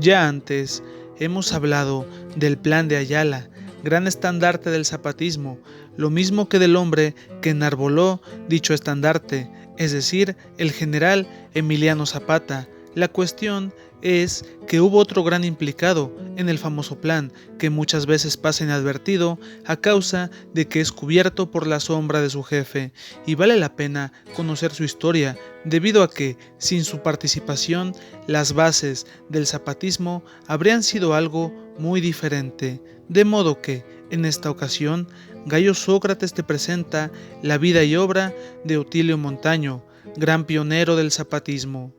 Ya antes hemos hablado del Plan de Ayala, gran estandarte del zapatismo, lo mismo que del hombre que enarboló dicho estandarte, es decir, el general Emiliano Zapata. La cuestión es que hubo otro gran implicado en el famoso plan, que muchas veces pasa inadvertido a causa de que es cubierto por la sombra de su jefe, y vale la pena conocer su historia, debido a que, sin su participación, las bases del zapatismo habrían sido algo muy diferente. De modo que, en esta ocasión, Gayo Sócrates te presenta la vida y obra de Otilio Montaño, gran pionero del zapatismo.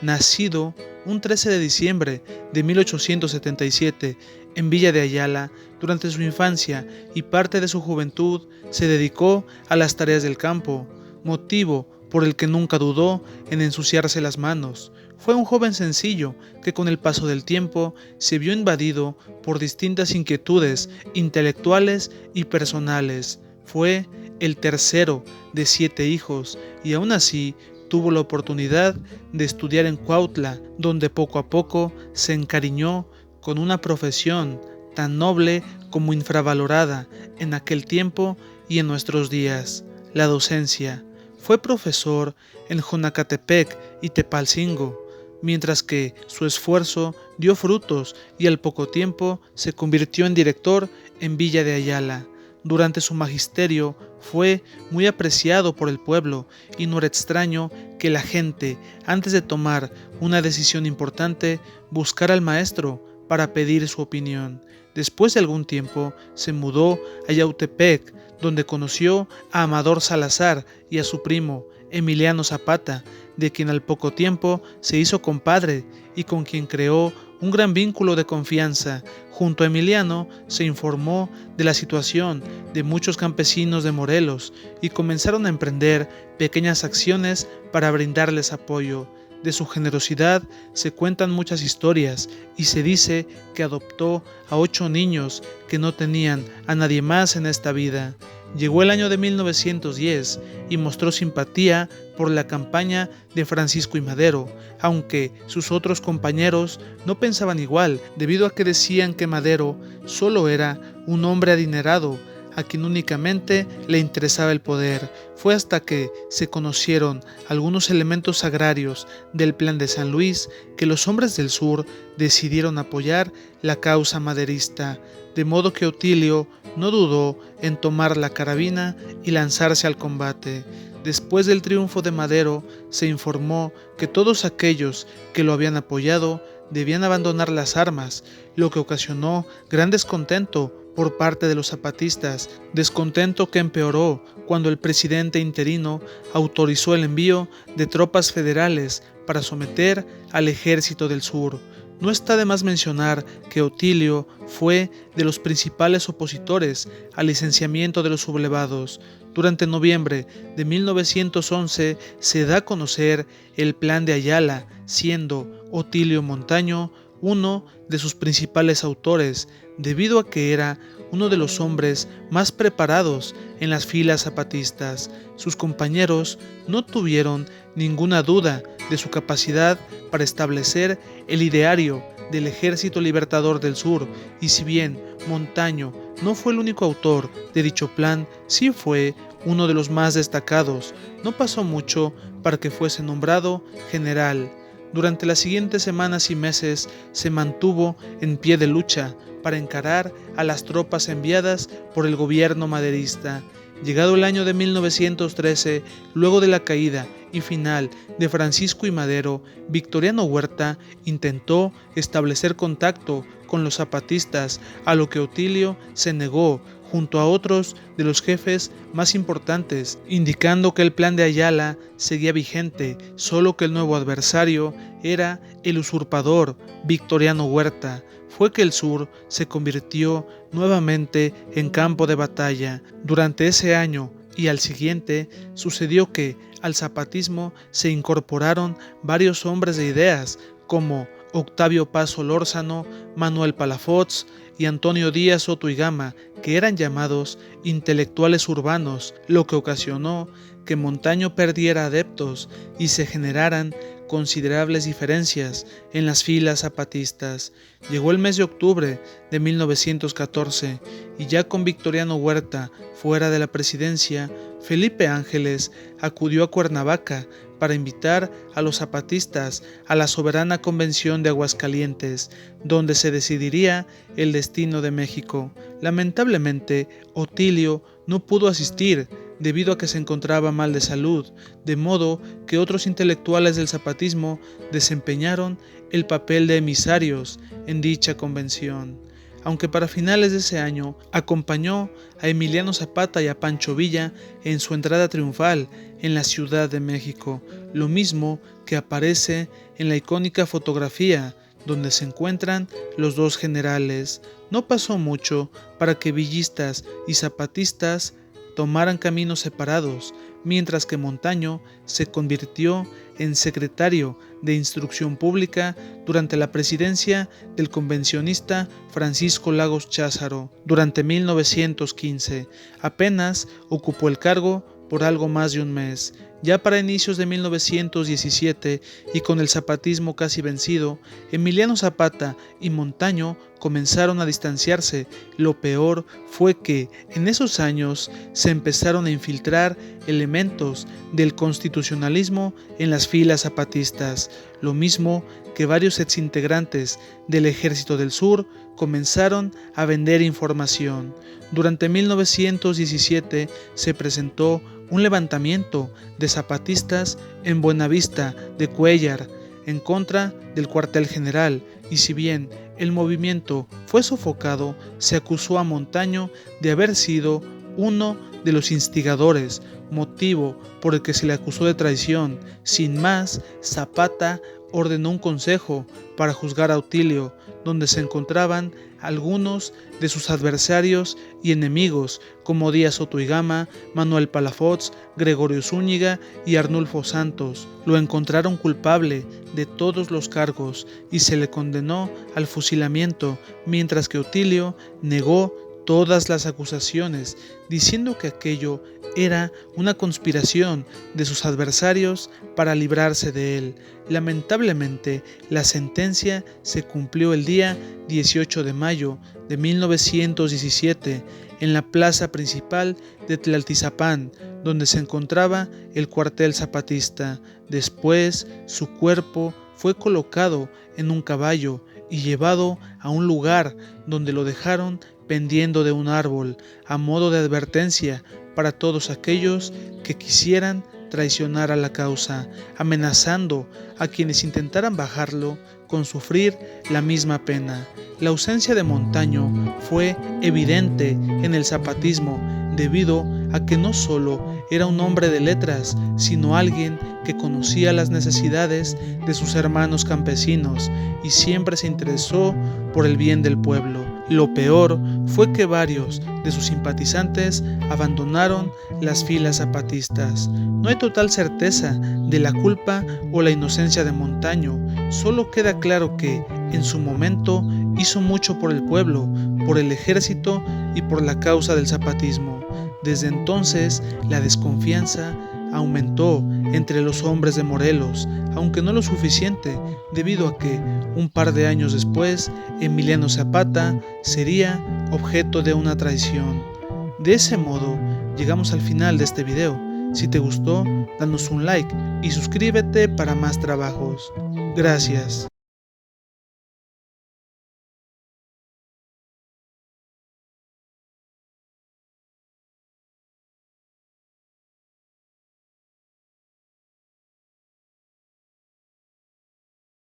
Nacido un 13 de diciembre de 1877 en Villa de Ayala, durante su infancia y parte de su juventud se dedicó a las tareas del campo, motivo por el que nunca dudó en ensuciarse las manos. Fue un joven sencillo que con el paso del tiempo se vio invadido por distintas inquietudes intelectuales y personales. Fue el tercero de 7 hijos y aún así tuvo la oportunidad de estudiar en Cuautla, donde poco a poco se encariñó con una profesión tan noble como infravalorada en aquel tiempo y en nuestros días, la docencia. Fue profesor en Jonacatepec y Tepalcingo, mientras que su esfuerzo dio frutos y al poco tiempo se convirtió en director en Villa de Ayala. Durante su magisterio fue muy apreciado por el pueblo y no era extraño que la gente, antes de tomar una decisión importante, buscara al maestro para pedir su opinión. Después de algún tiempo se mudó a Yautepec, donde conoció a Amador Salazar y a su primo Emiliano Zapata, de quien al poco tiempo se hizo compadre y con quien creó un gran vínculo de confianza. Junto a Emiliano se informó de la situación de muchos campesinos de Morelos y comenzaron a emprender pequeñas acciones para brindarles apoyo. De su generosidad se cuentan muchas historias y se dice que adoptó a 8 niños que no tenían a nadie más en esta vida. Llegó el año de 1910 y mostró simpatía por la campaña de Francisco I. Madero, aunque sus otros compañeros no pensaban igual, debido a que decían que Madero solo era un hombre adinerado, a quien únicamente le interesaba el poder. Fue hasta que se conocieron algunos elementos agrarios del Plan de San Luis que los hombres del sur decidieron apoyar la causa maderista, de modo que Otilio no dudó en tomar la carabina y lanzarse al combate. Después del triunfo de Madero, se informó que todos aquellos que lo habían apoyado debían abandonar las armas, lo que ocasionó gran descontento por parte de los zapatistas, descontento que empeoró cuando el presidente interino autorizó el envío de tropas federales para someter al ejército del sur. No está de más mencionar que Otilio fue de los principales opositores al licenciamiento de los sublevados. Durante noviembre de 1911 se da a conocer el Plan de Ayala, siendo Otilio Montaño uno de sus principales autores, debido a que era uno de los hombres más preparados en las filas zapatistas. Sus compañeros no tuvieron ninguna duda de su capacidad para establecer el ideario del Ejército Libertador del Sur, y si bien Montaño no fue el único autor de dicho plan, sí fue uno de los más destacados. No pasó mucho para que fuese nombrado general. Durante las siguientes semanas y meses se mantuvo en pie de lucha para encarar a las tropas enviadas por el gobierno maderista. Llegado el año de 1913, luego de la caída y final de Francisco I. Madero, Victoriano Huerta intentó establecer contacto con los zapatistas, a lo que Otilio se negó junto a otros de los jefes más importantes, indicando que el plan de Ayala seguía vigente, solo que el nuevo adversario era el usurpador Victoriano Huerta. Fue que el sur se convirtió nuevamente en campo de batalla. Durante ese año y al siguiente sucedió que al zapatismo se incorporaron varios hombres de ideas como Octavio Paz Solórzano, Manuel Palafox y Antonio Díaz Soto y Gama, que eran llamados intelectuales urbanos, lo que ocasionó que Montaño perdiera adeptos y se generaran considerables diferencias en las filas zapatistas. Llegó el mes de octubre de 1914 y ya con Victoriano Huerta fuera de la presidencia, Felipe Ángeles acudió a Cuernavaca para invitar a los zapatistas a la soberana convención de Aguascalientes, donde se decidiría el destino de México. Lamentablemente, Otilio no pudo asistir debido a que se encontraba mal de salud, de modo que otros intelectuales del zapatismo desempeñaron el papel de emisarios en dicha convención. Aunque para finales de ese año acompañó a Emiliano Zapata y a Pancho Villa en su entrada triunfal en la Ciudad de México, lo mismo que aparece en la icónica fotografía donde se encuentran los dos generales. No pasó mucho para que villistas y zapatistas tomaran caminos separados, mientras que Montaño se convirtió en secretario de Instrucción Pública durante la presidencia del convencionista Francisco Lagos Cházaro. Durante 1915, apenas ocupó el cargo por algo más de un mes. Ya para inicios de 1917 y con el zapatismo casi vencido, Emiliano Zapata y Montaño comenzaron a distanciarse. Lo peor fue que en esos años se empezaron a infiltrar elementos del constitucionalismo en las filas zapatistas, lo mismo que varios exintegrantes del Ejército del Sur comenzaron a vender información. Durante 1917 se presentó un levantamiento de zapatistas en Buenavista de Cuéllar en contra del cuartel general, y si bien el movimiento fue sofocado, se acusó a Montaño de haber sido uno de los instigadores, motivo por el que se le acusó de traición. Sin más, Zapata ordenó un consejo para juzgar a Otilio, donde se encontraban algunos de sus adversarios y enemigos como Díaz Soto y Gama, Manuel Palafox, Gregorio Zúñiga y Arnulfo Santos. Lo encontraron culpable de todos los cargos y se le condenó al fusilamiento, mientras que Otilio negó todas las acusaciones, diciendo que aquello era una conspiración de sus adversarios para librarse de él. Lamentablemente, la sentencia se cumplió el día 18 de mayo de 1917 en la plaza principal de Tlaltizapán, donde se encontraba el cuartel zapatista. Después, su cuerpo fue colocado en un caballo y llevado a un lugar donde lo dejaron pendiendo de un árbol, a modo de advertencia para todos aquellos que quisieran traicionar a la causa, amenazando a quienes intentaran bajarlo con sufrir la misma pena. La ausencia de Montaño fue evidente en el zapatismo debido a que no solo era un hombre de letras, sino alguien que conocía las necesidades de sus hermanos campesinos y siempre se interesó por el bien del pueblo. Lo peor fue que varios de sus simpatizantes abandonaron las filas zapatistas. No hay total certeza de la culpa o la inocencia de Montaño, solo queda claro que, en su momento, hizo mucho por el pueblo, por el ejército y por la causa del zapatismo. Desde entonces, la desconfianza aumentó entre los hombres de Morelos, aunque no lo suficiente, debido a que, un par de años después, Emiliano Zapata sería objeto de una traición. De ese modo, llegamos al final de este video. Si te gustó, danos un like y suscríbete para más trabajos. Gracias.